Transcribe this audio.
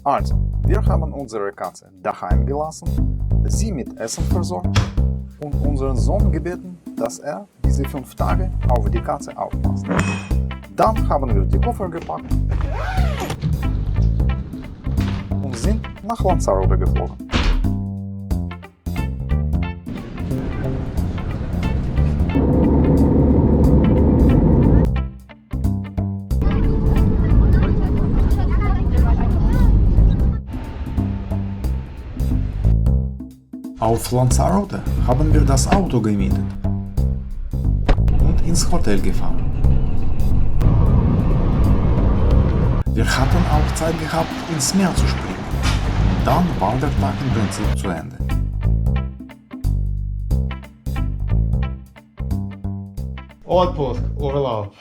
Also, wir haben unsere Katze daheim gelassen, sie mit Essen versorgt und unseren Sohn gebeten, dass er diese 5 Tage auf die Katze aufpasst. Dann haben wir die Koffer gepackt und sind nach Lanzarote geflogen. Auf Lanzarote haben wir das Auto gemietet und ins Hotel gefahren. Wir hatten auch Zeit gehabt, ins Meer zu springen. Dann war der Tag im Prinzip zu Ende. Отпуск, Урlaub.